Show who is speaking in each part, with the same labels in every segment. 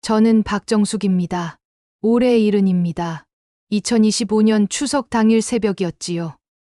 Speaker 1: 저는 박정숙입니다. 올해 70입니다. 2025년 추석 당일 새벽이었지요.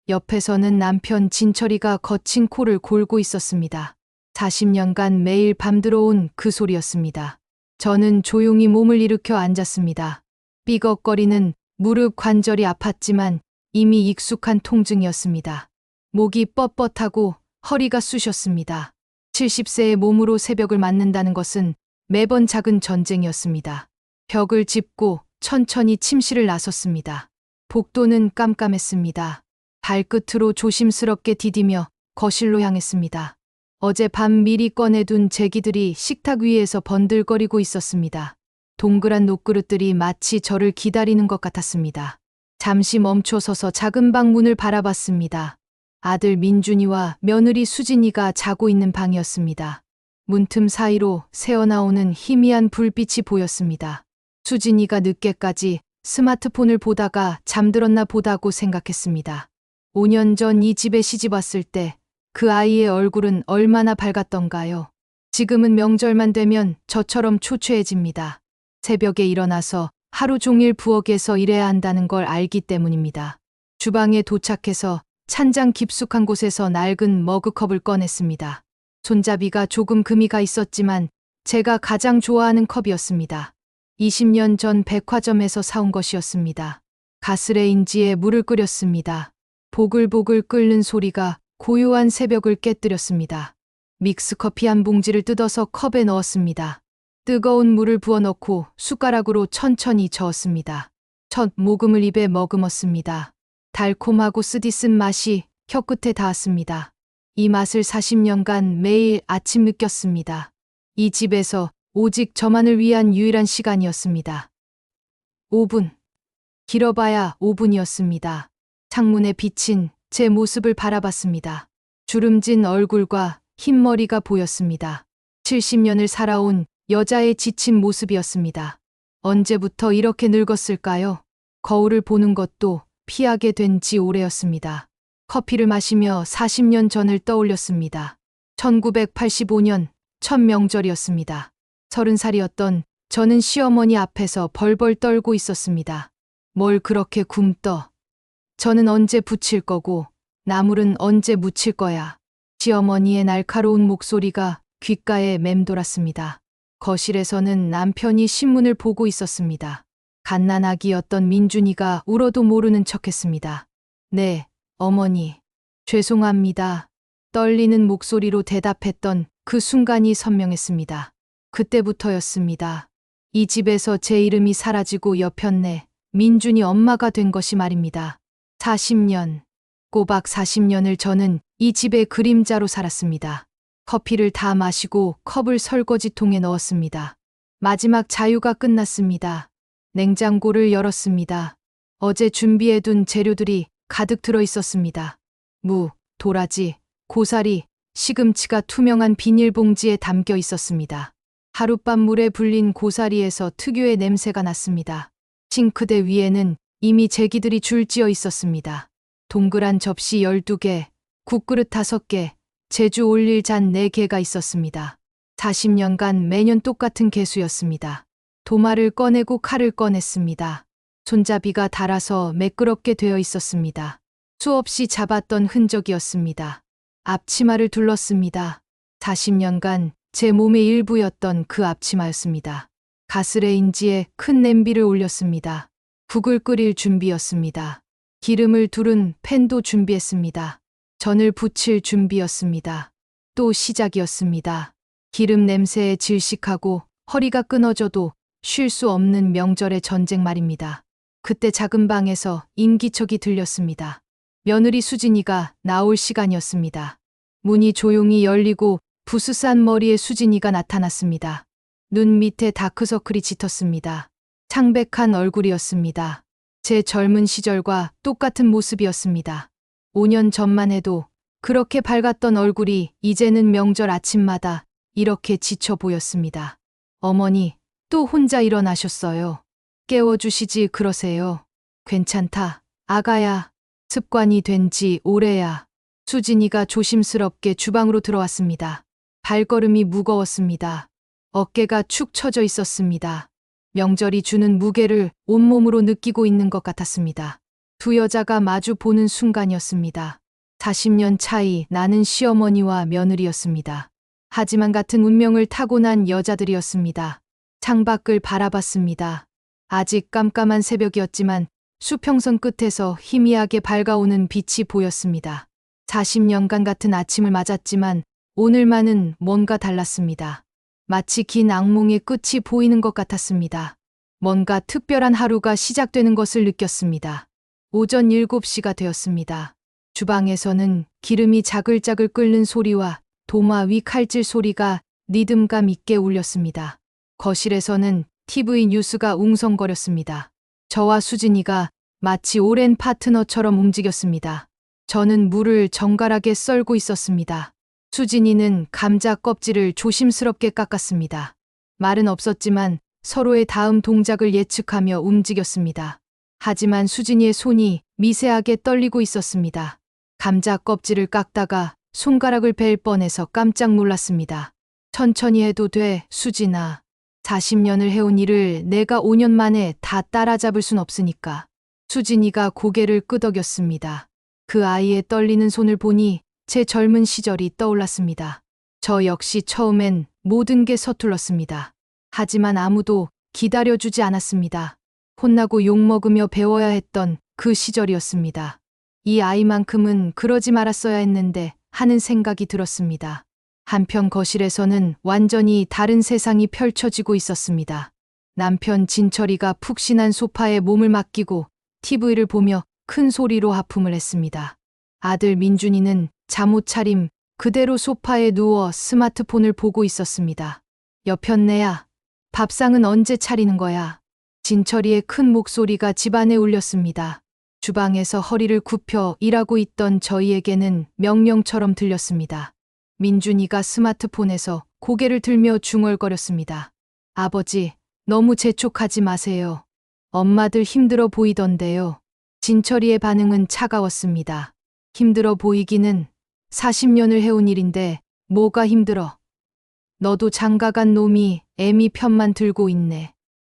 Speaker 1: 옆에서는 남편 진철이가 거친 코를 골고 있었습니다. 40년간 매일 밤들어온 그 소리였습니다. 저는 조용히 몸을 일으켜 앉았습니다. 삐걱거리는 무릎 관절이 아팠지만 이미 익숙한 통증이었습니다. 목이 뻣뻣하고 허리가 쑤셨습니다. 70세의 몸으로 새벽을 맞는다는 것은 매번 작은 전쟁이었습니다. 벽을 짚고 천천히 침실을 나섰습니다. 복도는 깜깜했습니다. 발끝으로 조심스럽게 디디며 거실로 향했습니다. 어젯밤 미리 꺼내둔 제기들이 식탁 위에서 번들거리고 있었습니다. 동그란 녹그릇들이 마치 저를 기다리는 것 같았습니다. 잠시 멈춰서서 작은 방 문을 바라봤습니다. 아들 민준이와 며느리 수진이가 자고 있는 방이었습니다. 문틈 사이로 새어나오는 희미한 불빛이 보였습니다. 수진이가 늦게까지 스마트폰을 보다가 잠들었나 보다고 생각했습니다. 5년 전 이 집에 시집 왔을 때 그 아이의 얼굴은 얼마나 밝았던가요? 지금은 명절만 되면 저처럼 초췌해집니다. 새벽에 일어나서 하루 종일 부엌에서 일해야 한다는 걸 알기 때문입니다. 주방에 도착해서 찬장 깊숙한 곳에서 낡은 머그컵을 꺼냈습니다. 손잡이가 조금 금이 가 있었지만 제가 가장 좋아하는 컵이었습니다. 20년 전 백화점에서 사온 것이었습니다. 가스레인지에 물을 끓였습니다. 보글보글 끓는 소리가 고요한 새벽을 깨뜨렸습니다. 믹스커피 한 봉지를 뜯어서 컵에 넣었습니다. 뜨거운 물을 부어넣고 숟가락으로 천천히 저었습니다. 첫 모금을 입에 머금었습니다. 달콤하고 쓰디쓴 맛이 혀끝에 닿았습니다. 이 맛을 40년간 매일 아침 느꼈습니다. 이 집에서 오직 저만을 위한 유일한 시간이었습니다. 5분. 길어봐야 5분이었습니다. 창문에 비친 제 모습을 바라봤습니다. 주름진 얼굴과 흰 머리가 보였습니다. 70년을 살아온 여자의 지친 모습이었습니다. 언제부터 이렇게 늙었을까요? 거울을 보는 것도 피하게 된 지 오래였습니다. 커피를 마시며 40년 전을 떠올렸습니다. 1985년 첫 명절이었습니다. 30살이었던 저는 시어머니 앞에서 벌벌 떨고 있었습니다. 뭘 그렇게 굼떠? 저는 언제 붙일 거고 나물은 언제 무칠 거야. 시어머니의 날카로운 목소리가 귓가에 맴돌았습니다. 거실에서는 남편이 신문을 보고 있었습니다. 갓난아기였던 민준이가 울어도 모르는 척했습니다. 네, 어머니. 죄송합니다. 떨리는 목소리로 대답했던 그 순간이 선명했습니다. 그때부터였습니다. 이 집에서 제 이름이 사라지고 여편네 민준이 엄마가 된 것이 말입니다. 40년, 꼬박 40년을 저는 이 집의 그림자로 살았습니다. 커피를 다 마시고 컵을 설거지통에 넣었습니다. 마지막 자유가 끝났습니다. 냉장고를 열었습니다. 어제 준비해둔 재료들이 가득 들어 있었습니다. 무, 도라지, 고사리, 시금치가 투명한 비닐봉지에 담겨 있었습니다. 하룻밤 물에 불린 고사리에서 특유의 냄새가 났습니다. 싱크대 위에는 이미 제기들이 줄지어 있었습니다. 동그란 접시 12개, 국그릇 5개, 제주 올릴 잔 4개가 있었습니다. 40년간 매년 똑같은 개수였습니다. 도마를 꺼내고 칼을 꺼냈습니다. 손잡이가 닳아서 매끄럽게 되어 있었습니다. 수없이 잡았던 흔적이었습니다. 앞치마를 둘렀습니다. 40년간 제 몸의 일부였던 그 앞치마였습니다. 가스레인지에 큰 냄비를 올렸습니다. 국을 끓일 준비였습니다. 기름을 두른 팬도 준비했습니다. 전을 부칠 준비였습니다. 또 시작이었습니다. 기름 냄새에 질식하고 허리가 끊어져도 쉴 수 없는 명절의 전쟁 말입니다. 그때 작은 방에서 인기척이 들렸습니다. 며느리 수진이가 나올 시간이었습니다. 문이 조용히 열리고 부스싼 머리의 수진이가 나타났습니다. 눈 밑에 다크서클이 짙었습니다. 창백한 얼굴이었습니다. 제 젊은 시절과 똑같은 모습이었습니다. 5년 전만 해도 그렇게 밝았던 얼굴이 이제는 명절 아침마다 이렇게 지쳐 보였습니다. 어머니, 또 혼자 일어나셨어요. 깨워주시지 그러세요. 괜찮다, 아가야. 습관이 된 지 오래야. 수진이가 조심스럽게 주방으로 들어왔습니다. 발걸음이 무거웠습니다. 어깨가 축 처져 있었습니다. 명절이 주는 무게를 온몸으로 느끼고 있는 것 같았습니다. 두 여자가 마주 보는 순간이었습니다. 40년 차이 나는 시어머니와 며느리였습니다. 하지만 같은 운명을 타고난 여자들이었습니다. 창밖을 바라봤습니다. 아직 깜깜한 새벽이었지만 수평선 끝에서 희미하게 밝아오는 빛이 보였습니다. 40년간 같은 아침을 맞았지만 오늘만은 뭔가 달랐습니다. 마치 긴 악몽의 끝이 보이는 것 같았습니다. 뭔가 특별한 하루가 시작되는 것을 느꼈습니다. 오전 7시가 되었습니다. 주방에서는 기름이 자글자글 끓는 소리와 도마 위 칼질 소리가 리듬감 있게 울렸습니다. 거실에서는 TV 뉴스가 웅성거렸습니다. 저와 수진이가 마치 오랜 파트너처럼 움직였습니다. 저는 물을 정갈하게 썰고 있었습니다. 수진이는 감자 껍질을 조심스럽게 깎았습니다. 말은 없었지만 서로의 다음 동작을 예측하며 움직였습니다. 하지만 수진이의 손이 미세하게 떨리고 있었습니다. 감자 껍질을 깎다가 손가락을 벨 뻔해서 깜짝 놀랐습니다. 천천히 해도 돼, 수진아. 40년을 해온 일을 내가 5년 만에 다 따라잡을 순 없으니까. 수진이가 고개를 끄덕였습니다. 그 아이의 떨리는 손을 보니 제 젊은 시절이 떠올랐습니다. 저 역시 처음엔 모든 게 서툴렀습니다. 하지만 아무도 기다려주지 않았습니다. 혼나고 욕먹으며 배워야 했던 그 시절이었습니다. 이 아이만큼은 그러지 말았어야 했는데 하는 생각이 들었습니다. 한편 거실에서는 완전히 다른 세상이 펼쳐지고 있었습니다. 남편 진철이가 푹신한 소파에 몸을 맡기고 TV를 보며 큰 소리로 하품을 했습니다. 아들 민준이는 잠옷 차림 그대로 소파에 누워 스마트폰을 보고 있었습니다. 여편네야, 밥상은 언제 차리는 거야? 진철이의 큰 목소리가 집안에 울렸습니다. 주방에서 허리를 굽혀 일하고 있던 저희에게는 명령처럼 들렸습니다. 민준이가 스마트폰에서 고개를 들며 중얼거렸습니다. 아버지, 너무 재촉하지 마세요. 엄마들 힘들어 보이던데요. 진철이의 반응은 차가웠습니다. 힘들어 보이기는 40년을 해온 일인데 뭐가 힘들어? 너도 장가간 놈이 애미 편만 들고 있네.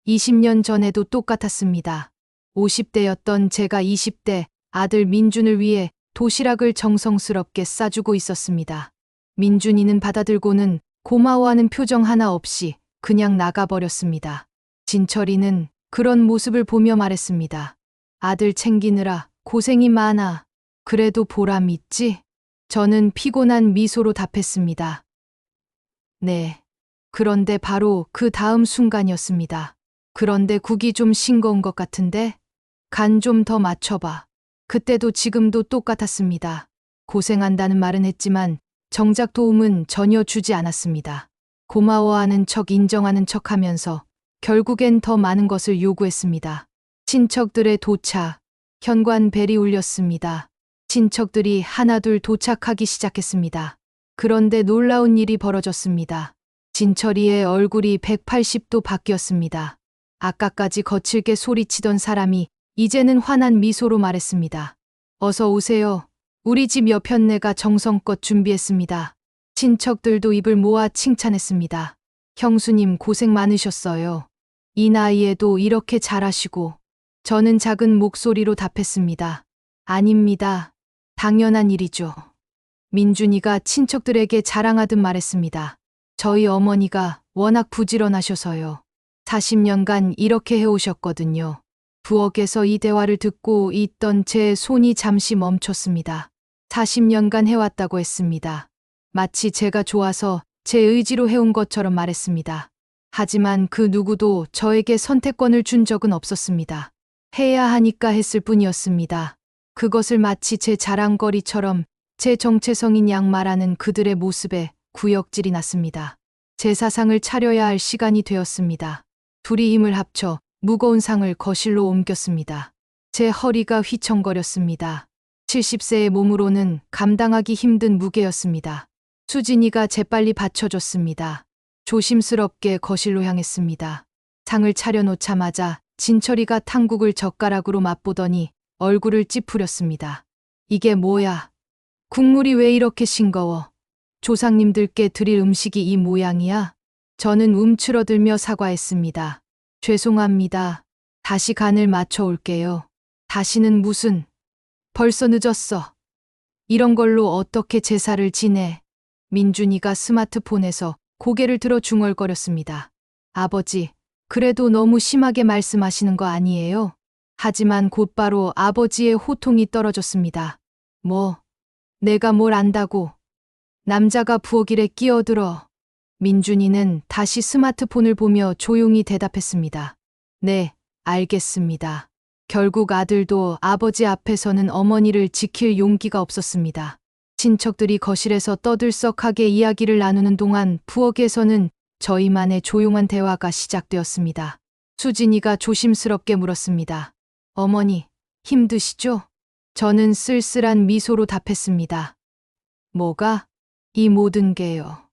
Speaker 1: 20년 전에도 똑같았습니다. 50대였던 제가 20대 아들 민준을 위해 도시락을 정성스럽게 싸주고 있었습니다. 민준이는 받아들고는 고마워하는 표정 하나 없이 그냥 나가버렸습니다. 진철이는 그런 모습을 보며 말했습니다. 아들 챙기느라 고생이 많아. 그래도 보람 있지? 저는 피곤한 미소로 답했습니다. 네. 그런데 바로 그 다음 순간이었습니다. 그런데 국이 좀 싱거운 것 같은데? 간 좀 더 맞춰봐. 그때도 지금도 똑같았습니다. 고생한다는 말은 했지만 정작 도움은 전혀 주지 않았습니다. 고마워하는 척 인정하는 척 하면서 결국엔 더 많은 것을 요구했습니다. 친척들의 도착, 현관 벨이 울렸습니다. 친척들이 하나둘 도착하기 시작했습니다. 그런데 놀라운 일이 벌어졌습니다. 진철이의 얼굴이 180도 바뀌었습니다. 아까까지 거칠게 소리치던 사람이 이제는 환한 미소로 말했습니다. 어서 오세요. 우리 집 여편네가 정성껏 준비했습니다. 친척들도 입을 모아 칭찬했습니다. 형수님 고생 많으셨어요. 이 나이에도 이렇게 잘하시고. 저는 작은 목소리로 답했습니다. 아닙니다. 당연한 일이죠. 민준이가 친척들에게 자랑하듯 말했습니다. 저희 어머니가 워낙 부지런하셔서요. 40년간 이렇게 해오셨거든요. 부엌에서 이 대화를 듣고 있던 제 손이 잠시 멈췄습니다. 40년간 해왔다고 했습니다. 마치 제가 좋아서 제 의지로 해온 것처럼 말했습니다. 하지만 그 누구도 저에게 선택권을 준 적은 없었습니다. 해야 하니까 했을 뿐이었습니다. 그것을 마치 제 자랑거리처럼 제 정체성인 양 말하는 그들의 모습에 구역질이 났습니다. 제 사상을 차려야 할 시간이 되었습니다. 둘이 힘을 합쳐 무거운 상을 거실로 옮겼습니다. 제 허리가 휘청거렸습니다. 70세의 몸으로는 감당하기 힘든 무게였습니다. 수진이가 재빨리 받쳐줬습니다. 조심스럽게 거실로 향했습니다. 상을 차려놓자마자 진철이가 탕국을 젓가락으로 맛보더니 얼굴을 찌푸렸습니다. 이게 뭐야? 국물이 왜 이렇게 싱거워? 조상님들께 드릴 음식이 이 모양이야? 저는 움츠러들며 사과했습니다. 죄송합니다. 다시 간을 맞춰 올게요. 다시는 무슨, 벌써 늦었어. 이런 걸로 어떻게 제사를 지내? 민준이가 스마트폰에서 고개를 들어 중얼거렸습니다. 아버지, 그래도 너무 심하게 말씀하시는 거 아니에요? 하지만 곧바로 아버지의 호통이 떨어졌습니다. 뭐, 내가 뭘 안다고. 남자가 부엌일에 끼어들어. 민준이는 다시 스마트폰을 보며 조용히 대답했습니다. 네, 알겠습니다. 결국 아들도 아버지 앞에서는 어머니를 지킬 용기가 없었습니다. 친척들이 거실에서 떠들썩하게 이야기를 나누는 동안 부엌에서는 저희만의 조용한 대화가 시작되었습니다. 수진이가 조심스럽게 물었습니다. 어머니, 힘드시죠? 저는 쓸쓸한 미소로 답했습니다. 뭐가? 이 모든 게요.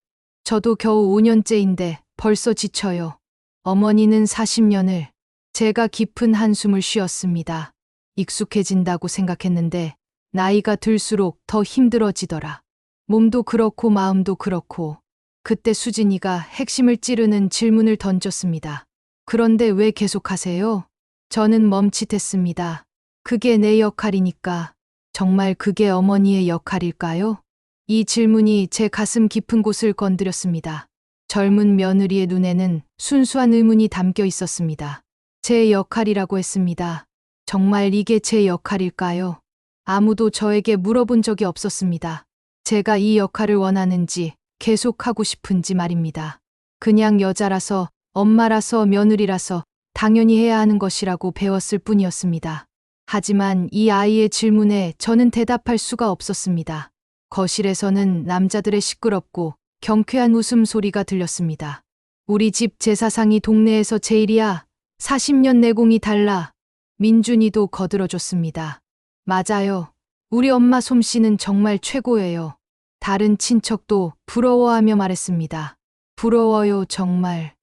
Speaker 1: 저도 겨우 5년째인데 벌써 지쳐요. 어머니는 40년을, 제가 깊은 한숨을 쉬었습니다. 익숙해진다고 생각했는데 나이가 들수록 더 힘들어지더라. 몸도 그렇고 마음도 그렇고. 그때 수진이가 핵심을 찌르는 질문을 던졌습니다. 그런데 왜 계속하세요? 저는 멈칫했습니다. 그게 내 역할이니까. 정말 그게 어머니의 역할일까요? 이 질문이 제 가슴 깊은 곳을 건드렸습니다. 젊은 며느리의 눈에는 순수한 의문이 담겨 있었습니다. 제 역할이라고 했습니다. 정말 이게 제 역할일까요? 아무도 저에게 물어본 적이 없었습니다. 제가 이 역할을 원하는지, 계속하고 싶은지 말입니다. 그냥 여자라서, 엄마라서, 며느리라서 당연히 해야 하는 것이라고 배웠을 뿐이었습니다. 하지만 이 아이의 질문에 저는 대답할 수가 없었습니다. 거실에서는 남자들의 시끄럽고 경쾌한 웃음소리가 들렸습니다. 우리 집 제사상이 동네에서 제일이야. 40년 내공이 달라. 민준이도 거들어줬습니다. 맞아요. 우리 엄마 솜씨는 정말 최고예요. 다른 친척도 부러워하며 말했습니다. 부러워요, 정말.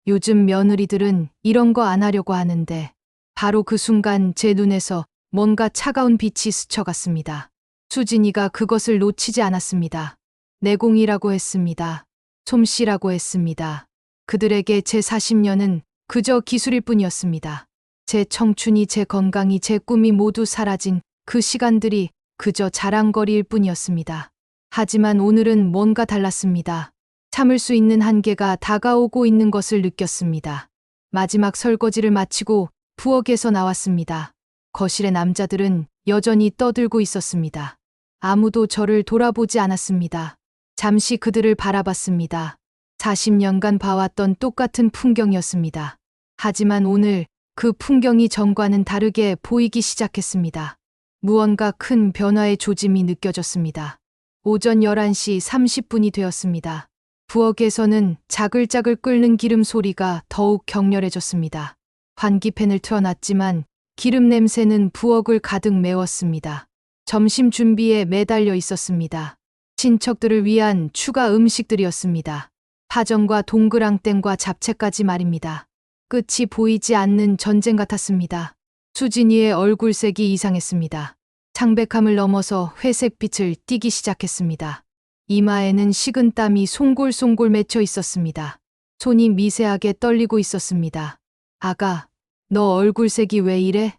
Speaker 1: 요즘 며느리들은 이런 거 안 하려고 하는데. 바로 그 순간 제 눈에서 뭔가 차가운 빛이 스쳐갔습니다. 수진이가 그것을 놓치지 않았습니다. 내공이라고 했습니다. 솜씨라고 했습니다. 그들에게 제 40년은 그저 기술일 뿐이었습니다. 제 청춘이, 제 건강이, 제 꿈이 모두 사라진 그 시간들이 그저 자랑거리일 뿐이었습니다. 하지만 오늘은 뭔가 달랐습니다. 참을 수 있는 한계가 다가오고 있는 것을 느꼈습니다. 마지막 설거지를 마치고 부엌에서 나왔습니다. 거실의 남자들은 여전히 떠들고 있었습니다. 아무도 저를 돌아보지 않았습니다. 잠시 그들을 바라봤습니다. 40년간 봐왔던 똑같은 풍경이었습니다. 하지만 오늘 그 풍경이 전과는 다르게 보이기 시작했습니다. 무언가 큰 변화의 조짐이 느껴졌습니다. 오전 11시 30분이 되었습니다. 부엌에서는 자글자글 끓는 기름 소리가 더욱 격렬해졌습니다. 환기팬을 틀어놨지만 기름 냄새는 부엌을 가득 메웠습니다. 점심 준비에 매달려 있었습니다. 친척들을 위한 추가 음식들이었습니다. 파전과 동그랑땡과 잡채까지 말입니다. 끝이 보이지 않는 전쟁 같았습니다. 수진이의 얼굴색이 이상했습니다. 창백함을 넘어서 회색빛을 띠기 시작했습니다. 이마에는 식은 땀이 송골송골 맺혀 있었습니다. 손이 미세하게 떨리고 있었습니다. 아가, 너 얼굴색이 왜 이래?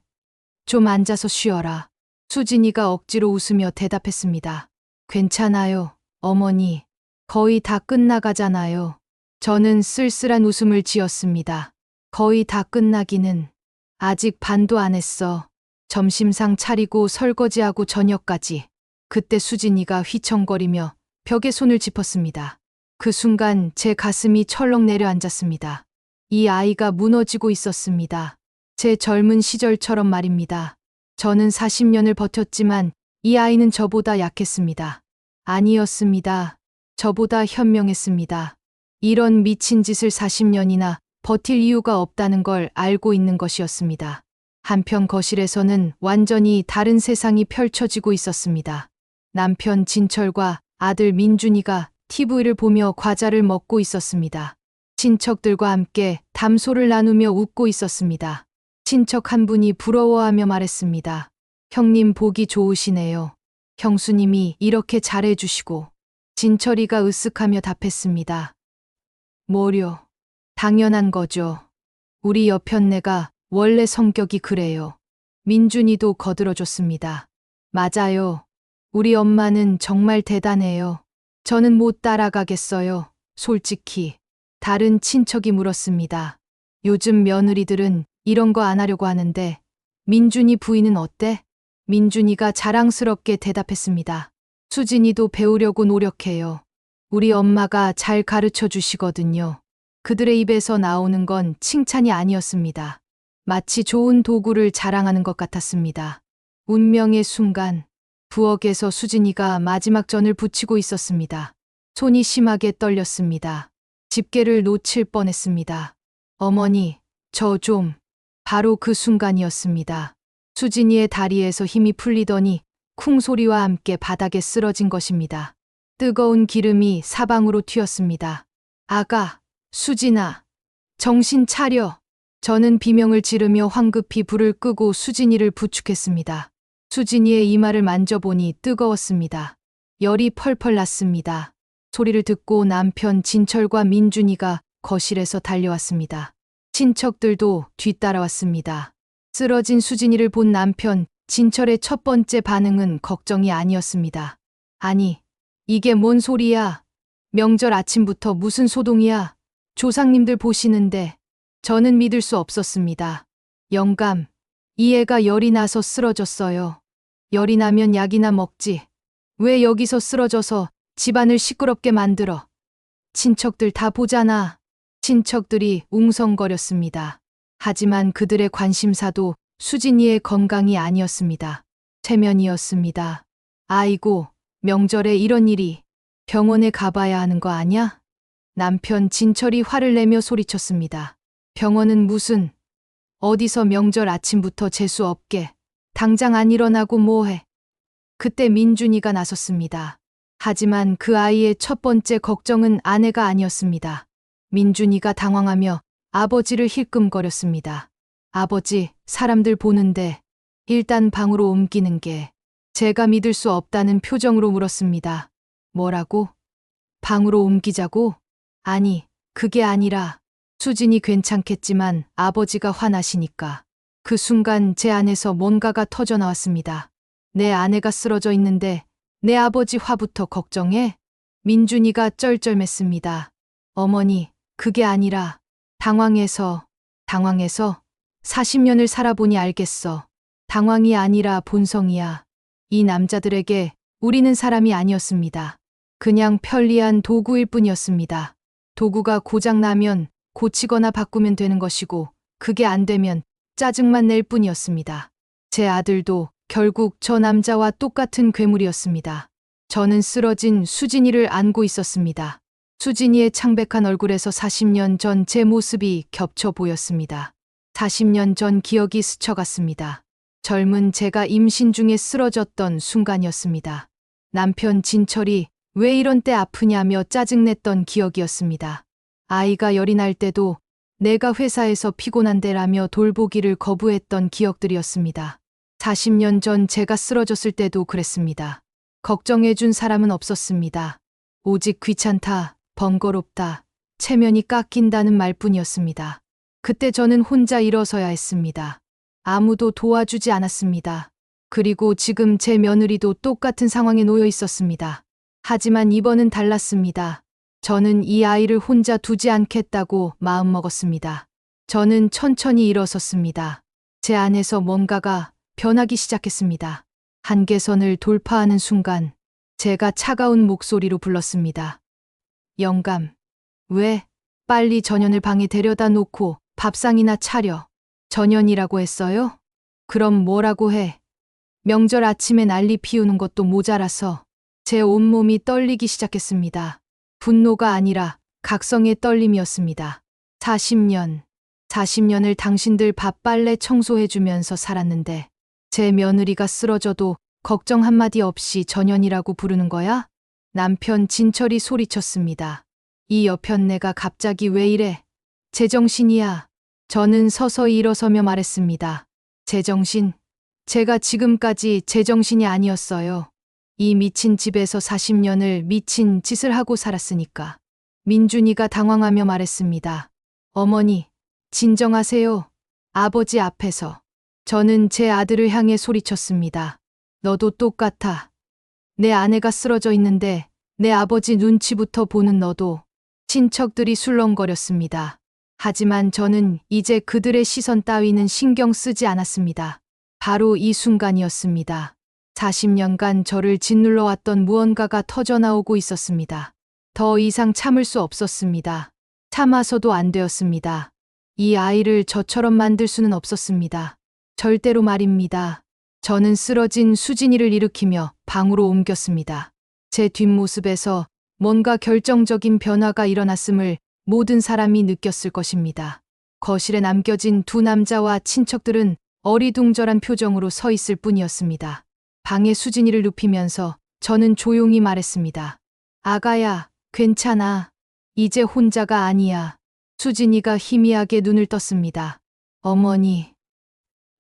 Speaker 1: 좀 앉아서 쉬어라. 수진이가 억지로 웃으며 대답했습니다. 괜찮아요, 어머니. 거의 다 끝나가잖아요. 저는 쓸쓸한 웃음을 지었습니다. 거의 다 끝나기는. 아직 반도 안 했어. 점심상 차리고 설거지하고 저녁까지. 그때 수진이가 휘청거리며 벽에 손을 짚었습니다. 그 순간 제 가슴이 철렁 내려앉았습니다. 이 아이가 무너지고 있었습니다. 제 젊은 시절처럼 말입니다. 저는 40년을 버텼지만 이 아이는 저보다 약했습니다. 아니었습니다. 저보다 현명했습니다. 이런 미친 짓을 40년이나 버틸 이유가 없다는 걸 알고 있는 것이었습니다. 한편 거실에서는 완전히 다른 세상이 펼쳐지고 있었습니다. 남편 진철과 아들 민준이가 TV를 보며 과자를 먹고 있었습니다. 친척들과 함께 담소를 나누며 웃고 있었습니다. 친척 한 분이 부러워하며 말했습니다. 형님 보기 좋으시네요. 형수님이 이렇게 잘해주시고. 진철이가 으쓱하며 답했습니다. 뭐려. 당연한 거죠. 우리 여편네가 원래 성격이 그래요. 민준이도 거들어줬습니다. 맞아요. 우리 엄마는 정말 대단해요. 저는 못 따라가겠어요. 솔직히. 다른 친척이 물었습니다. 요즘 며느리들은 이런 거 안 하려고 하는데 민준이 부인은 어때? 민준이가 자랑스럽게 대답했습니다. 수진이도 배우려고 노력해요. 우리 엄마가 잘 가르쳐 주시거든요. 그들의 입에서 나오는 건 칭찬이 아니었습니다. 마치 좋은 도구를 자랑하는 것 같았습니다. 운명의 순간, 부엌에서 수진이가 마지막 전을 붙이고 있었습니다. 손이 심하게 떨렸습니다. 집게를 놓칠 뻔했습니다. 어머니, 저 좀. 바로 그 순간이었습니다. 수진이의 다리에서 힘이 풀리더니 쿵 소리와 함께 바닥에 쓰러진 것입니다. 뜨거운 기름이 사방으로 튀었습니다. 아가, 수진아, 정신 차려. 저는 비명을 지르며 황급히 불을 끄고 수진이를 부축했습니다. 수진이의 이마를 만져보니 뜨거웠습니다. 열이 펄펄 났습니다. 소리를 듣고 남편 진철과 민준이가 거실에서 달려왔습니다. 친척들도 뒤따라왔습니다. 쓰러진 수진이를 본 남편 진철의 첫 번째 반응은 걱정이 아니었습니다. 아니, 이게 뭔 소리야? 명절 아침부터 무슨 소동이야? 조상님들 보시는데. 저는 믿을 수 없었습니다. 영감, 이 애가 열이 나서 쓰러졌어요. 열이 나면 약이나 먹지. 왜 여기서 쓰러져서 집안을 시끄럽게 만들어? 친척들 다 보잖아. 친척들이 웅성거렸습니다. 하지만 그들의 관심사도 수진이의 건강이 아니었습니다. 체면이었습니다. 아이고, 명절에 이런 일이. 병원에 가봐야 하는 거 아냐? 남편 진철이 화를 내며 소리쳤습니다. 병원은 무슨, 어디서 명절 아침부터 재수 없게. 당장 안 일어나고 뭐해. 그때 민준이가 나섰습니다. 하지만 그 아이의 첫 번째 걱정은 아내가 아니었습니다. 민준이가 당황하며 아버지를 힐끔거렸습니다. 아버지, 사람들 보는데 일단 방으로 옮기는 게. 제가 믿을 수 없다는 표정으로 물었습니다. 뭐라고? 방으로 옮기자고? 아니, 그게 아니라 수진이 괜찮겠지만 아버지가 화나시니까. 그 순간 제 안에서 뭔가가 터져나왔습니다. 내 아내가 쓰러져 있는데 내 아버지 화부터 걱정해? 민준이가 쩔쩔맸습니다. 어머니, 그게 아니라 당황해서 40년을 살아보니 알겠어. 당황이 아니라 본성이야. 이 남자들에게 우리는 사람이 아니었습니다. 그냥 편리한 도구일 뿐이었습니다. 도구가 고장나면 고치거나 바꾸면 되는 것이고 그게 안 되면 짜증만 낼 뿐이었습니다. 제 아들도 결국 저 남자와 똑같은 괴물이었습니다. 저는 쓰러진 수진이를 안고 있었습니다. 수진이의 창백한 얼굴에서 40년 전 제 모습이 겹쳐 보였습니다. 40년 전 기억이 스쳐갔습니다. 젊은 제가 임신 중에 쓰러졌던 순간이었습니다. 남편 진철이 왜 이런 때 아프냐며 짜증냈던 기억이었습니다. 아이가 열이 날 때도 내가 회사에서 피곤한데라며 돌보기를 거부했던 기억들이었습니다. 40년 전 제가 쓰러졌을 때도 그랬습니다. 걱정해준 사람은 없었습니다. 오직 귀찮다, 번거롭다, 체면이 깎인다는 말뿐이었습니다. 그때 저는 혼자 일어서야 했습니다. 아무도 도와주지 않았습니다. 그리고 지금 제 며느리도 똑같은 상황에 놓여 있었습니다. 하지만 이번은 달랐습니다. 저는 이 아이를 혼자 두지 않겠다고 마음먹었습니다. 저는 천천히 일어섰습니다. 제 안에서 뭔가가 변하기 시작했습니다. 한계선을 돌파하는 순간 제가 차가운 목소리로 불렀습니다. 영감, 왜 빨리 전현을 방에 데려다 놓고 밥상이나 차려. 전현이라고 했어요? 그럼 뭐라고 해? 명절 아침에 난리 피우는 것도 모자라서 제 온몸이 떨리기 시작했습니다. 분노가 아니라 각성의 떨림이었습니다. 40년을 당신들 밥 빨래 청소해주면서 살았는데 제 며느리가 쓰러져도 걱정 한마디 없이 전현이라고 부르는 거야? 남편 진철이 소리쳤습니다. 이 여편네가 갑자기 왜 이래? 제정신이야. 저는 서서히 일어서며 말했습니다. 제정신? 제가 지금까지 제정신이 아니었어요. 이 미친 집에서 40년을 미친 짓을 하고 살았으니까. 민준이가 당황하며 말했습니다. 어머니, 진정하세요. 아버지 앞에서. 저는 제 아들을 향해 소리쳤습니다. 너도 똑같아. 내 아내가 쓰러져 있는데 내 아버지 눈치부터 보는 너도. 친척들이 술렁거렸습니다. 하지만 저는 이제 그들의 시선 따위는 신경 쓰지 않았습니다. 바로 이 순간이었습니다. 40년간 저를 짓눌러 왔던 무언가가 터져나오고 있었습니다. 더 이상 참을 수 없었습니다. 참아서도 안 되었습니다. 이 아이를 저처럼 만들 수는 없었습니다. 절대로 말입니다. 저는 쓰러진 수진이를 일으키며 방으로 옮겼습니다. 제 뒷모습에서 뭔가 결정적인 변화가 일어났음을 모든 사람이 느꼈을 것입니다. 거실에 남겨진 두 남자와 친척들은 어리둥절한 표정으로 서 있을 뿐이었습니다. 방에 수진이를 눕히면서 저는 조용히 말했습니다. 아가야, 괜찮아. 이제 혼자가 아니야. 수진이가 희미하게 눈을 떴습니다. 어머니,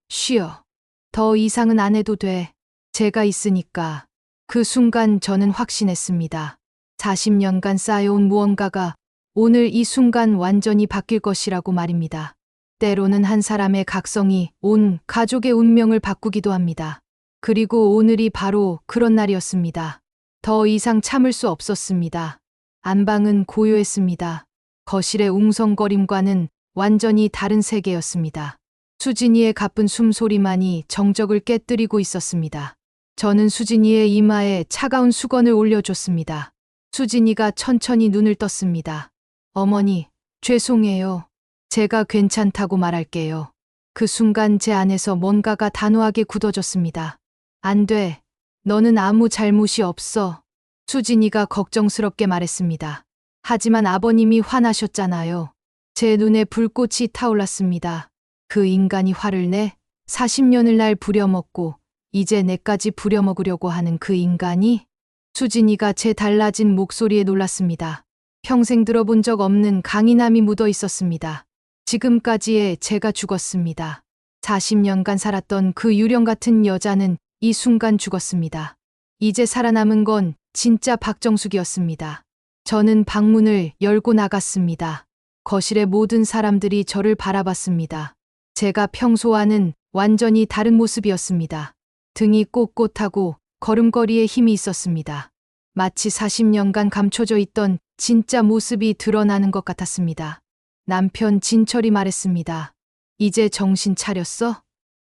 Speaker 1: 쉬어. 더 이상은 안 해도 돼. 제가 있으니까. 그 순간 저는 확신했습니다. 40년간 쌓여온 무언가가 오늘 이 순간 완전히 바뀔 것이라고 말입니다. 때로는 한 사람의 각성이 온 가족의 운명을 바꾸기도 합니다. 그리고 오늘이 바로 그런 날이었습니다. 더 이상 참을 수 없었습니다. 안방은 고요했습니다. 거실의 웅성거림과는 완전히 다른 세계였습니다. 수진이의 가쁜 숨소리만이 정적을 깨뜨리고 있었습니다. 저는 수진이의 이마에 차가운 수건을 올려줬습니다. 수진이가 천천히 눈을 떴습니다. 어머니, 죄송해요. 제가 괜찮다고 말할게요. 그 순간 제 안에서 뭔가가 단호하게 굳어졌습니다. 안 돼. 너는 아무 잘못이 없어. 수진이가 걱정스럽게 말했습니다. 하지만 아버님이 화나셨잖아요. 제 눈에 불꽃이 타올랐습니다. 그 인간이 화를 내 40년을 날 부려먹고 이제 내까지 부려먹으려고 하는 그 인간이? 수진이가 제 달라진 목소리에 놀랐습니다. 평생 들어본 적 없는 강인함이 묻어 있었습니다. 지금까지의 제가 죽었습니다. 40년간 살았던 그 유령 같은 여자는 이 순간 죽었습니다. 이제 살아남은 건 진짜 박정숙이었습니다. 저는 방문을 열고 나갔습니다. 거실의 모든 사람들이 저를 바라봤습니다. 제가 평소와는 완전히 다른 모습이었습니다. 등이 꼿꼿하고 걸음걸이에 힘이 있었습니다. 마치 40년간 감춰져 있던 진짜 모습이 드러나는 것 같았습니다. 남편 진철이 말했습니다. 이제 정신 차렸어?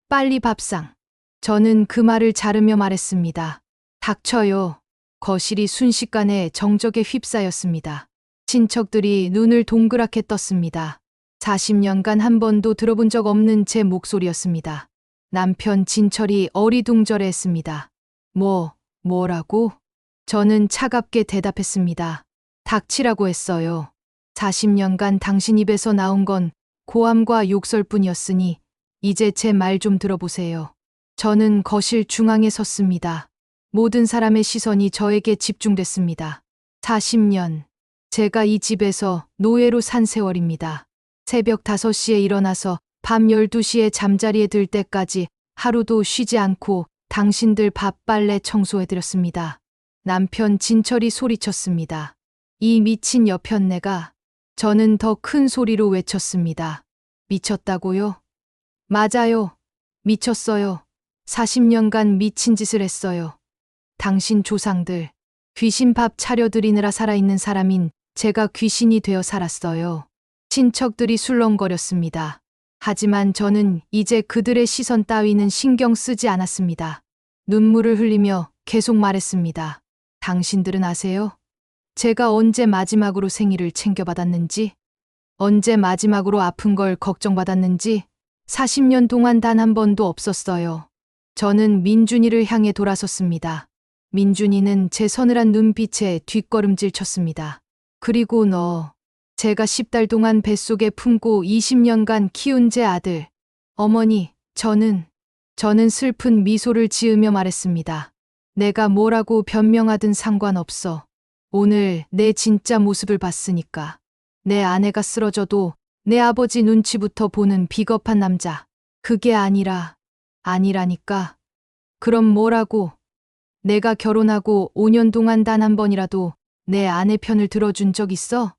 Speaker 1: 빨리 밥상. 저는 그 말을 자르며 말했습니다. 닥쳐요. 거실이 순식간에 정적에 휩싸였습니다. 친척들이 눈을 동그랗게 떴습니다. 40년간 한 번도 들어본 적 없는 제 목소리였습니다. 남편 진철이 어리둥절해했습니다. 뭐라고? 저는 차갑게 대답했습니다. 닥치라고 했어요. 40년간 당신 입에서 나온 건 고함과 욕설뿐이었으니 이제 제 말 좀 들어보세요. 저는 거실 중앙에 섰습니다. 모든 사람의 시선이 저에게 집중됐습니다. 40년. 제가 이 집에서 노예로 산 세월입니다. 새벽 5시에 일어나서 밤 12시에 잠자리에 들 때까지 하루도 쉬지 않고 당신들 밥 빨래 청소해드렸습니다. 남편 진철이 소리쳤습니다. 이 미친 여편네가. 저는 더 큰 소리로 외쳤습니다. 미쳤다고요? 맞아요. 미쳤어요. 40년간 미친 짓을 했어요. 당신 조상들. 귀신 밥 차려드리느라 살아있는 사람인 제가 귀신이 되어 살았어요. 친척들이 술렁거렸습니다. 하지만 저는 이제 그들의 시선 따위는 신경 쓰지 않았습니다. 눈물을 흘리며 계속 말했습니다. 당신들은 아세요? 제가 언제 마지막으로 생일을 챙겨받았는지, 언제 마지막으로 아픈 걸 걱정받았는지 40년 동안 단 한 번도 없었어요. 저는 민준이를 향해 돌아섰습니다. 민준이는 제 서늘한 눈빛에 뒷걸음질 쳤습니다. 그리고 너, 제가 10달 동안 뱃속에 품고 20년간 키운 제 아들. 어머니, 저는 슬픈 미소를 지으며 말했습니다. 내가 뭐라고 변명하든 상관없어. 오늘 내 진짜 모습을 봤으니까. 내 아내가 쓰러져도 내 아버지 눈치부터 보는 비겁한 남자. 그게 아니라니까. 그럼 뭐라고? 내가 결혼하고 5년 동안 단 한 번이라도 내 아내 편을 들어준 적 있어?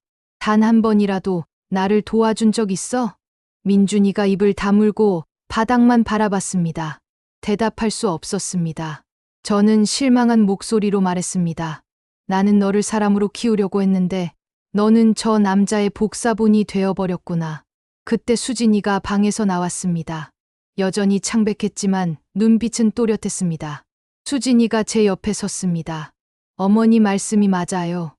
Speaker 1: 단 한 번이라도 나를 도와준 적 있어? 민준이가 입을 다물고 바닥만 바라봤습니다. 대답할 수 없었습니다. 저는 실망한 목소리로 말했습니다. 나는 너를 사람으로 키우려고 했는데 너는 저 남자의 복사본이 되어버렸구나. 그때 수진이가 방에서 나왔습니다. 여전히 창백했지만 눈빛은 또렷했습니다. 수진이가 제 옆에 섰습니다. 어머니 말씀이 맞아요.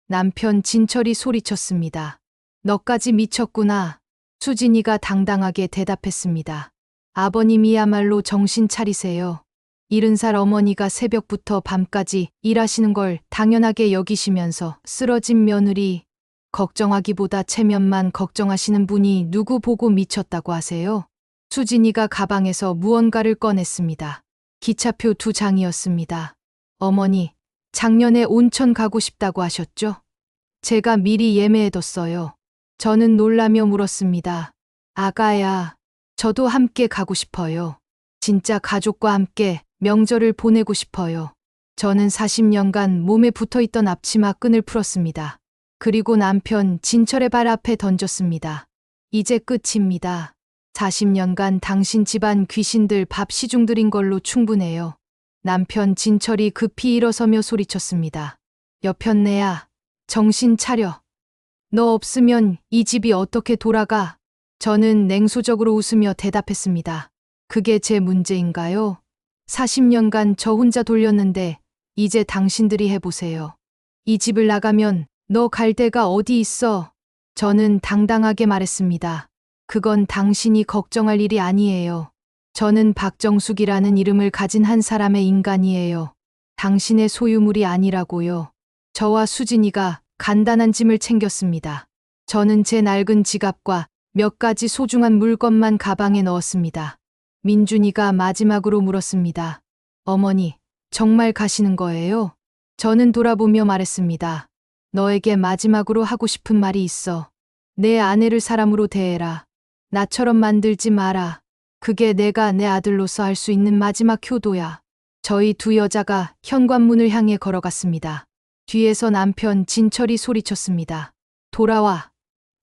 Speaker 1: 남편 진철이 소리쳤습니다. 너까지 미쳤구나. 수진이가 당당하게 대답했습니다. 아버님이야말로 정신 차리세요. 70살 어머니가 새벽부터 밤까지 일하시는 걸 당연하게 여기시면서 쓰러진 며느리, 걱정하기보다 체면만 걱정하시는 분이 누구 보고 미쳤다고 하세요? 수진이가 가방에서 무언가를 꺼냈습니다. 기차표 2장이었습니다. 어머니, 작년에 온천 가고 싶다고 하셨죠? 제가 미리 예매해뒀어요. 저는 놀라며 물었습니다. 아가야, 저도 함께 가고 싶어요. 진짜 가족과 함께 명절을 보내고 싶어요. 저는 40년간 몸에 붙어있던 앞치마 끈을 풀었습니다. 그리고 남편 진철의 발 앞에 던졌습니다. 이제 끝입니다. 40년간 당신 집안 귀신들 밥 시중 들인 걸로 충분해요. 남편 진철이 급히 일어서며 소리쳤습니다. 여편네야, 정신 차려. 너 없으면 이 집이 어떻게 돌아가? 저는 냉소적으로 웃으며 대답했습니다. 그게 제 문제인가요? 40년간 저 혼자 돌렸는데 이제 당신들이 해보세요. 이 집을 나가면 너 갈 데가 어디 있어? 저는 당당하게 말했습니다. 그건 당신이 걱정할 일이 아니에요. 저는 박정숙이라는 이름을 가진 한 사람의 인간이에요. 당신의 소유물이 아니라고요. 저와 수진이가 간단한 짐을 챙겼습니다. 저는 제 낡은 지갑과 몇 가지 소중한 물건만 가방에 넣었습니다. 민준이가 마지막으로 물었습니다. 어머니, 정말 가시는 거예요? 저는 돌아보며 말했습니다. 너에게 마지막으로 하고 싶은 말이 있어. 내 아내를 사람으로 대해라. 나처럼 만들지 마라. 그게 내가 내 아들로서 할 수 있는 마지막 효도야. 저희 두 여자가 현관문을 향해 걸어갔습니다. 뒤에서 남편 진철이 소리쳤습니다. 돌아와.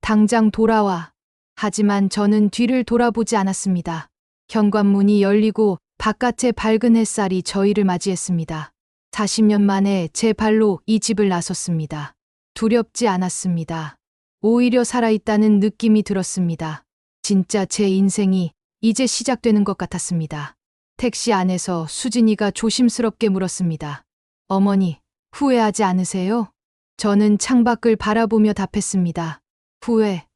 Speaker 1: 당장 돌아와. 하지만 저는 뒤를 돌아보지 않았습니다. 현관문이 열리고 바깥의 밝은 햇살이 저희를 맞이했습니다. 40년 만에 제 발로 이 집을 나섰습니다. 두렵지 않았습니다. 오히려 살아있다는 느낌이 들었습니다. 진짜 제 인생이 이제 시작되는 것 같았습니다. 택시 안에서 수진이가 조심스럽게 물었습니다. 어머니, 후회하지 않으세요? 저는 창밖을 바라보며 답했습니다. 후회.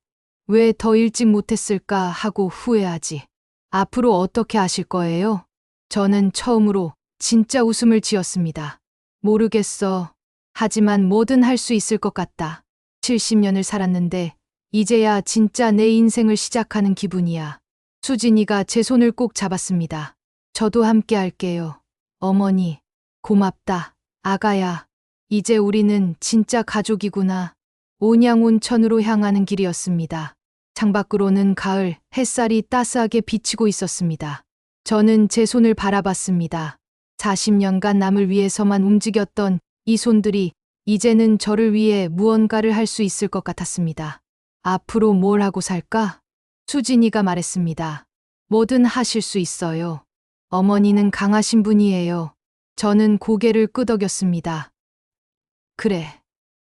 Speaker 1: 왜 더 일찍 못했을까 하고 후회하지. 앞으로 어떻게 하실 거예요? 저는 처음으로 진짜 웃음을 지었습니다. 모르겠어. 하지만 뭐든 할 수 있을 것 같다. 70년을 살았는데 이제야 진짜 내 인생을 시작하는 기분이야. 수진이가 제 손을 꼭 잡았습니다. 저도 함께 할게요. 어머니, 고맙다. 아가야, 이제 우리는 진짜 가족이구나. 온양온천으로 향하는 길이었습니다. 창밖으로는 가을 햇살이 따스하게 비치고 있었습니다. 저는 제 손을 바라봤습니다. 40년간 남을 위해서만 움직였던 이 손들이 이제는 저를 위해 무언가를 할 수 있을 것 같았습니다. 앞으로 뭘 하고 살까? 수진이가 말했습니다. 뭐든 하실 수 있어요. 어머니는 강하신 분이에요. 저는 고개를 끄덕였습니다. 그래.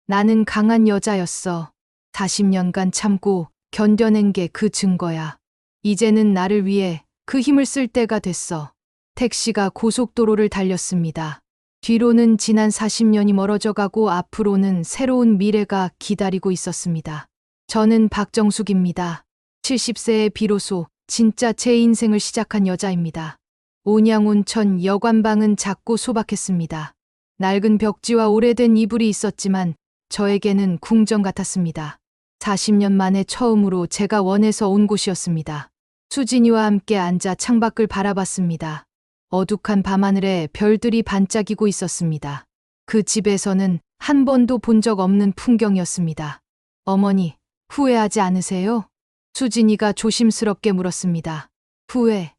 Speaker 1: 나는 강한 여자였어. 40년간 참고 견뎌낸 게 그 증거야. 이제는 나를 위해 그 힘을 쓸 때가 됐어. 택시가 고속도로를 달렸습니다. 뒤로는 지난 40년이 멀어져 가고 앞으로는 새로운 미래가 기다리고 있었습니다. 저는 박정숙입니다. 70세에 비로소 진짜 제 인생을 시작한 여자입니다. 온양온천 여관방은 작고 소박했습니다. 낡은 벽지와 오래된 이불이 있었지만 저에게는 궁전 같았습니다. 40년 만에 처음으로 제가 원해서 온 곳이었습니다. 수진이와 함께 앉아 창밖을 바라봤습니다. 어둑한 밤하늘에 별들이 반짝이고 있었습니다. 그 집에서는 한 번도 본 적 없는 풍경이었습니다. 어머니, 후회하지 않으세요? 수진이가 조심스럽게 물었습니다. 후회?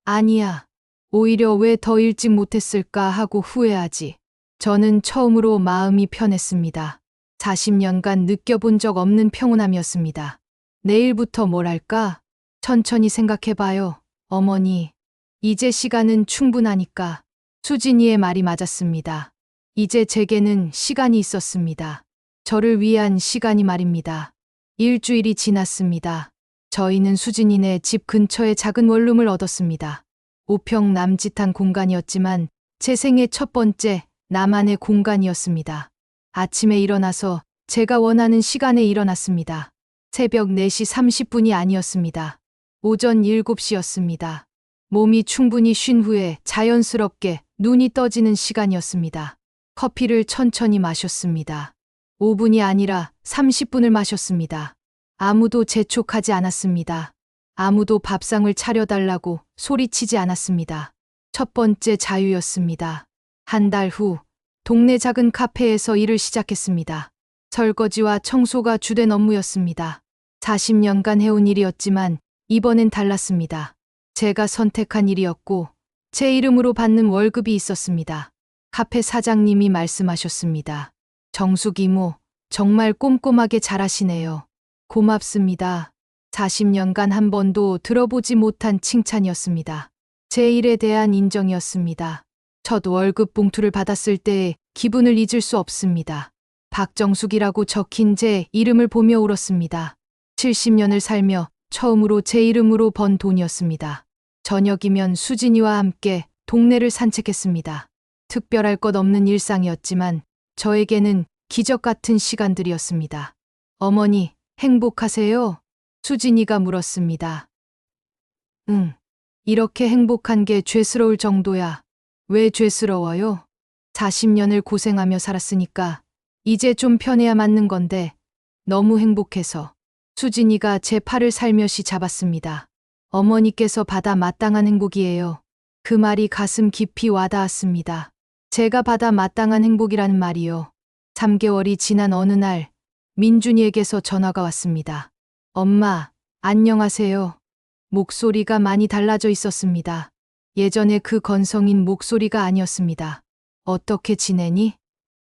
Speaker 1: 아니야. 오히려 왜 더 일찍 못했을까 하고 후회하지. 저는 처음으로 마음이 편했습니다. 40년간 느껴본 적 없는 평온함이었습니다. 내일부터 뭘 할까? 천천히 생각해봐요, 어머니. 이제 시간은 충분하니까. 수진이의 말이 맞았습니다. 이제 제게는 시간이 있었습니다. 저를 위한 시간이 말입니다. 일주일이 지났습니다. 저희는 수진이네 집 근처에 작은 원룸을 얻었습니다. 5평 남짓한 공간이었지만 제 생애 첫 번째 나만의 공간이었습니다. 아침에 일어나서 제가 원하는 시간에 일어났습니다. 새벽 4시 30분이 아니었습니다. 오전 7시였습니다. 몸이 충분히 쉰 후에 자연스럽게 눈이 떠지는 시간이었습니다. 커피를 천천히 마셨습니다. 5분이 아니라 30분을 마셨습니다. 아무도 재촉하지 않았습니다. 아무도 밥상을 차려달라고 소리치지 않았습니다. 첫 번째 자유였습니다. 한 달 후 동네 작은 카페에서 일을 시작했습니다. 설거지와 청소가 주된 업무였습니다. 40년간 해온 일이었지만 이번엔 달랐습니다. 제가 선택한 일이었고 제 이름으로 받는 월급이 있었습니다. 카페 사장님이 말씀하셨습니다. 정숙 이모, 정말 꼼꼼하게 잘하시네요. 고맙습니다. 40년간 한 번도 들어보지 못한 칭찬이었습니다. 제 일에 대한 인정이었습니다. 첫 월급 봉투를 받았을 때의 기분을 잊을 수 없습니다. 박정숙이라고 적힌 제 이름을 보며 울었습니다. 70년을 살며 처음으로 제 이름으로 번 돈이었습니다. 저녁이면 수진이와 함께 동네를 산책했습니다. 특별할 것 없는 일상이었지만 저에게는 기적 같은 시간들이었습니다. 어머니, 행복하세요? 수진이가 물었습니다. 응. 이렇게 행복한 게 죄스러울 정도야. 왜 죄스러워요? 40년을 고생하며 살았으니까 이제 좀 편해야 맞는 건데 너무 행복해서. 수진이가 제 팔을 살며시 잡았습니다. 어머니께서 받아 마땅한 행복이에요. 그 말이 가슴 깊이 와닿았습니다. 제가 받아 마땅한 행복이라는 말이요. 3개월이 지난 어느 날 민준이에게서 전화가 왔습니다. 엄마, 안녕하세요. 목소리가 많이 달라져 있었습니다. 예전에 그 건성인 목소리가 아니었습니다. 어떻게 지내니?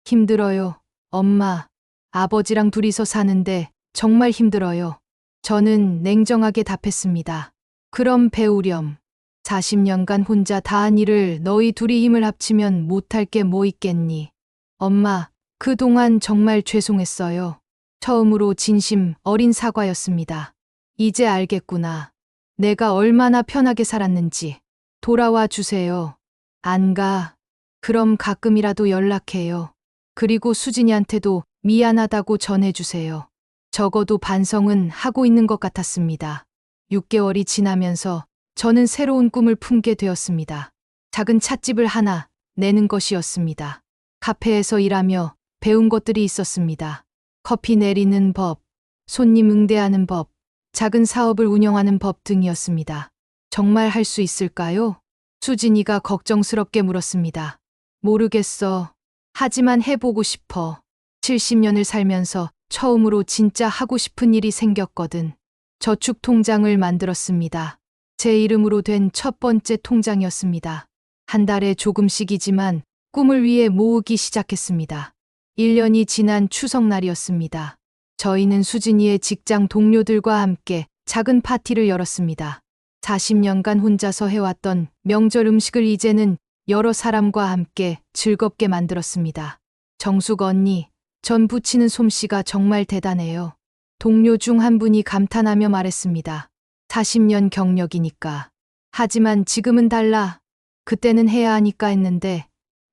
Speaker 1: 힘들어요. 엄마, 아버지랑 둘이서 사는데 정말 힘들어요. 저는 냉정하게 답했습니다. 그럼 배우렴. 40년간 혼자 다한 일을 너희 둘이 힘을 합치면 못할 게 뭐 있겠니? 엄마, 그동안 정말 죄송했어요. 처음으로 진심 어린 사과였습니다. 이제 알겠구나. 내가 얼마나 편하게 살았는지. 돌아와 주세요. 안 가. 그럼 가끔이라도 연락해요. 그리고 수진이한테도 미안하다고 전해주세요. 적어도 반성은 하고 있는 것 같았습니다. 6개월이 지나면서 저는 새로운 꿈을 품게 되었습니다. 작은 찻집을 하나 내는 것이었습니다. 카페에서 일하며 배운 것들이 있었습니다. 커피 내리는 법, 손님 응대하는 법, 작은 사업을 운영하는 법 등이었습니다. 정말 할 수 있을까요? 수진이가 걱정스럽게 물었습니다. 모르겠어. 하지만 해보고 싶어. 70년을 살면서 처음으로 진짜 하고 싶은 일이 생겼거든. 저축 통장을 만들었습니다. 제 이름으로 된 첫 번째 통장이었습니다. 한 달에 조금씩이지만 꿈을 위해 모으기 시작했습니다. 1년이 지난 추석날이었습니다. 저희는 수진이의 직장 동료들과 함께 작은 파티를 열었습니다. 40년간 혼자서 해왔던 명절 음식을 이제는 여러 사람과 함께 즐겁게 만들었습니다. 정숙 언니, 전 부치는 솜씨가 정말 대단해요. 동료 중 한 분이 감탄하며 말했습니다. 40년 경력이니까. 하지만 지금은 달라. 그때는 해야 하니까 했는데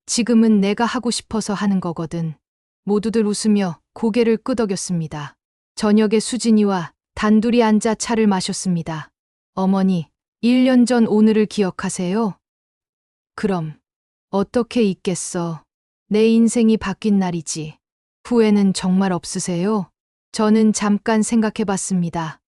Speaker 1: 지금은 내가 하고 싶어서 하는 거거든. 모두들 웃으며 고개를 끄덕였습니다. 저녁에 수진이와 단둘이 앉아 차를 마셨습니다. 어머니, 1년 전 오늘을 기억하세요? 그럼 어떻게 잊겠어. 내 인생이 바뀐 날이지. 후회는 정말 없으세요? 저는 잠깐 생각해봤습니다.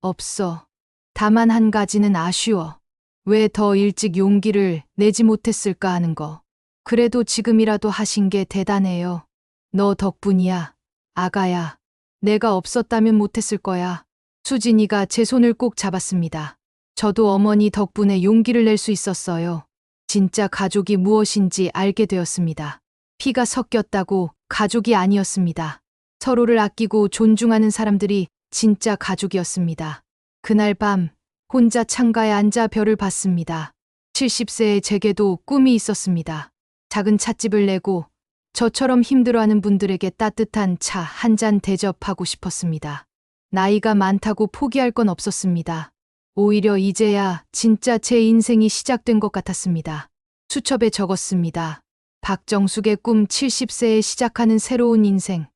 Speaker 1: 없어. 다만 한 가지는 아쉬워. 왜 더 일찍 용기를 내지 못했을까 하는 거. 그래도 지금이라도 하신 게 대단해요. 너 덕분이야. 아가야. 내가 없었다면 못했을 거야. 수진이가 제 손을 꼭 잡았습니다. 저도 어머니 덕분에 용기를 낼 수 있었어요. 진짜 가족이 무엇인지 알게 되었습니다. 피가 섞였다고 가족이 아니었습니다. 서로를 아끼고 존중하는 사람들이 진짜 가족이었습니다. 그날 밤 혼자 창가에 앉아 별을 봤습니다. 70세의 제게도 꿈이 있었습니다. 작은 찻집을 내고 저처럼 힘들어하는 분들에게 따뜻한 차 한 잔 대접하고 싶었습니다. 나이가 많다고 포기할 건 없었습니다. 오히려 이제야 진짜 제 인생이 시작된 것 같았습니다. 수첩에 적었습니다. 박정숙의 꿈 70세에 시작하는 새로운 인생.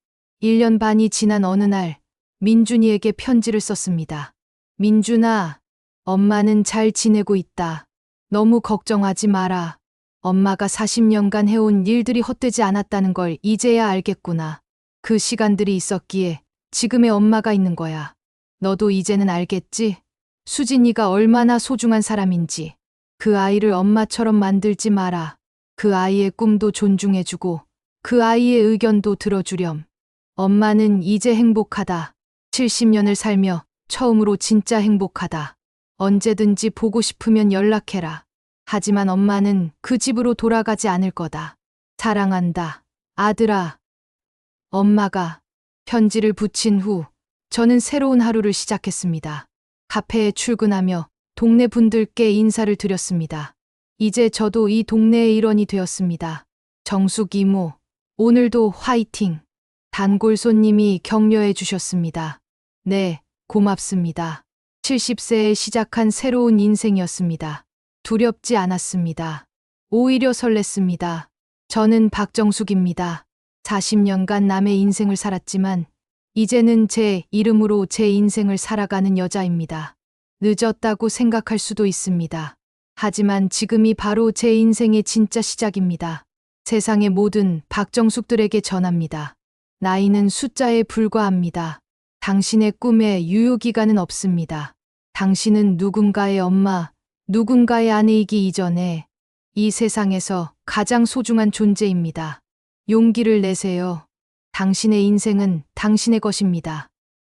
Speaker 1: 1년 반이 지난 어느 날 민준이에게 편지를 썼습니다. 민준아, 엄마는 잘 지내고 있다. 너무 걱정하지 마라. 엄마가 40년간 해온 일들이 헛되지 않았다는 걸 이제야 알겠구나. 그 시간들이 있었기에 지금의 엄마가 있는 거야. 너도 이제는 알겠지? 수진이가 얼마나 소중한 사람인지. 그 아이를 엄마처럼 만들지 마라. 그 아이의 꿈도 존중해주고 그 아이의 의견도 들어주렴. 엄마는 이제 행복하다. 70년을 살며 처음으로 진짜 행복하다. 언제든지 보고 싶으면 연락해라. 하지만 엄마는 그 집으로 돌아가지 않을 거다. 사랑한다. 아들아. 엄마가 편지를 붙인 후 저는 새로운 하루를 시작했습니다. 카페에 출근하며 동네 분들께 인사를 드렸습니다. 이제 저도 이 동네의 일원이 되었습니다. 정숙 이모, 오늘도 화이팅! 단골 손님이 격려해 주셨습니다. 네, 고맙습니다. 70세에 시작한 새로운 인생이었습니다. 두렵지 않았습니다. 오히려 설렜습니다. 저는 박정숙입니다. 40년간 남의 인생을 살았지만 이제는 제 이름으로 제 인생을 살아가는 여자입니다. 늦었다고 생각할 수도 있습니다. 하지만 지금이 바로 제 인생의 진짜 시작입니다. 세상의 모든 박정숙들에게 전합니다. 나이는 숫자에 불과합니다. 당신의 꿈에 유효기간은 없습니다. 당신은 누군가의 엄마, 누군가의 아내이기 이전에 이 세상에서 가장 소중한 존재입니다. 용기를 내세요. 당신의 인생은 당신의 것입니다.